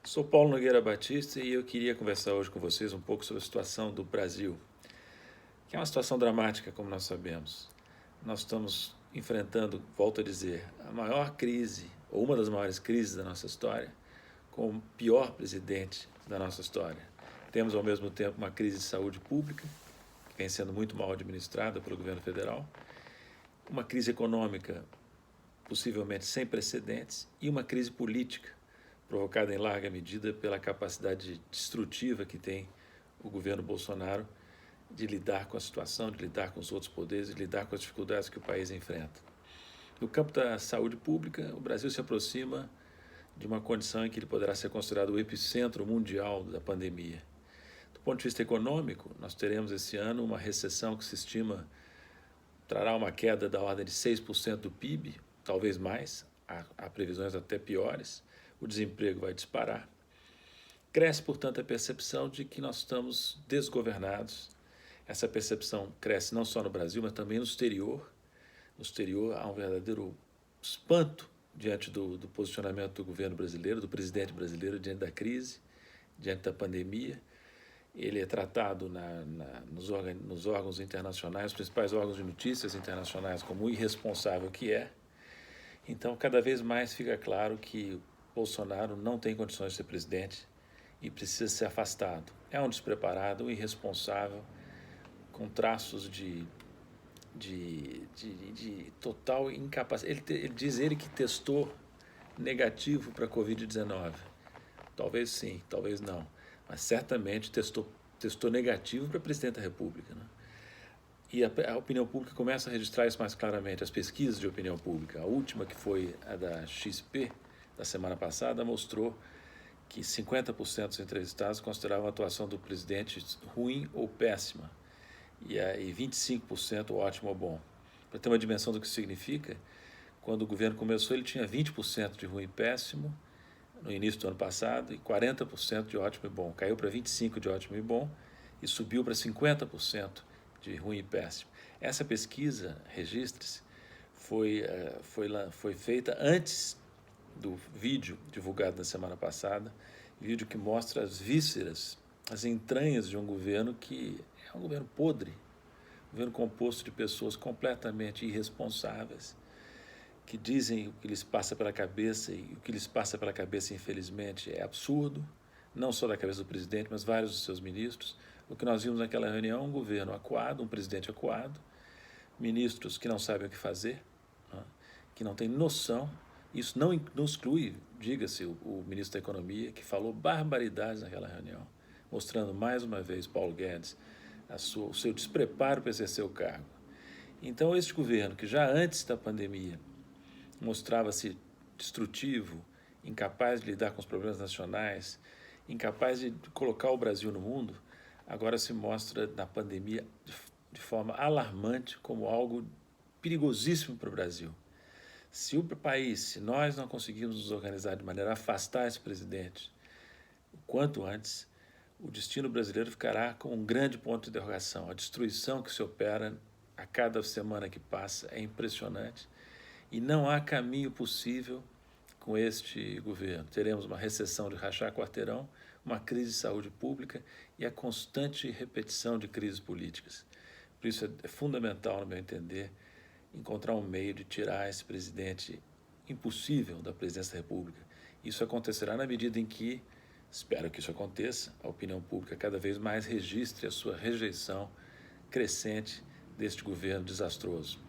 Sou Paulo Nogueira Batista e eu queria conversar hoje com vocês um pouco sobre a situação do Brasil, que é uma situação dramática, como nós sabemos. Nós estamos enfrentando, volto a dizer, a maior crise, ou uma das maiores crises da nossa história, com o pior presidente da nossa história. Temos, ao mesmo tempo, uma crise de saúde pública, que vem sendo muito mal administrada pelo governo federal, uma crise econômica, possivelmente sem precedentes, e uma crise política, provocada em larga medida pela capacidade destrutiva que tem o governo Bolsonaro de lidar com a situação, de lidar com os outros poderes, de lidar com as dificuldades que o país enfrenta. No campo da saúde pública, o Brasil se aproxima de uma condição em que ele poderá ser considerado o epicentro mundial da pandemia. Do ponto de vista econômico, nós teremos esse ano uma recessão que se estima trará uma queda da ordem de 6% do PIB, talvez mais, há previsões até piores. O desemprego vai disparar. Cresce, portanto, a percepção de que nós estamos desgovernados. Essa percepção cresce não só no Brasil, mas também no exterior. No exterior há um verdadeiro espanto diante do posicionamento do governo brasileiro, do presidente brasileiro, diante da crise, diante da pandemia. Ele é tratado nos órgãos internacionais, os principais órgãos de notícias internacionais, como o irresponsável que é. Então, cada vez mais fica claro que Bolsonaro não tem condições de ser presidente e precisa ser afastado. É um despreparado, um irresponsável, com traços de total incapacidade. Ele diz que testou negativo para a Covid-19. Talvez sim, talvez não. Mas certamente testou negativo para presidente da República. Né? E a opinião pública começa a registrar isso mais claramente. As pesquisas de opinião pública, a última, que foi a da XP, da semana passada, mostrou que 50% dos entrevistados consideravam a atuação do presidente ruim ou péssima, e 25% ótimo ou bom. Para ter uma dimensão do que significa, quando o governo começou, ele tinha 20% de ruim e péssimo, no início do ano passado, e 40% de ótimo e bom. Caiu para 25% de ótimo e bom e subiu para 50% de ruim e péssimo. Essa pesquisa, registre-se, foi feita antes do vídeo divulgado na semana passada, vídeo que mostra as vísceras, as entranhas de um governo que é um governo podre, um governo composto de pessoas completamente irresponsáveis, que dizem o que lhes passa pela cabeça, e o que lhes passa pela cabeça, infelizmente, é absurdo, não só da cabeça do presidente, mas vários dos seus ministros. O que nós vimos naquela reunião é um governo acuado, um presidente acuado, ministros que não sabem o que fazer, né, que não têm noção. Isso não exclui, diga-se, o ministro da Economia, que falou barbaridades naquela reunião, mostrando mais uma vez, Paulo Guedes, o seu despreparo para exercer o cargo. Então, este governo, que já antes da pandemia mostrava-se destrutivo, incapaz de lidar com os problemas nacionais, incapaz de colocar o Brasil no mundo, agora se mostra na pandemia de forma alarmante como algo perigosíssimo para o Brasil. Se nós não conseguirmos nos organizar de maneira a afastar esse presidente o quanto antes, o destino brasileiro ficará com um grande ponto de interrogação. A destruição que se opera a cada semana que passa é impressionante e não há caminho possível com este governo. Teremos uma recessão de rachar quarteirão, uma crise de saúde pública e a constante repetição de crises políticas. Por isso é fundamental, no meu entender, encontrar um meio de tirar esse presidente impossível da presidência da República. Isso acontecerá na medida em que, espero que isso aconteça, a opinião pública cada vez mais registre a sua rejeição crescente deste governo desastroso.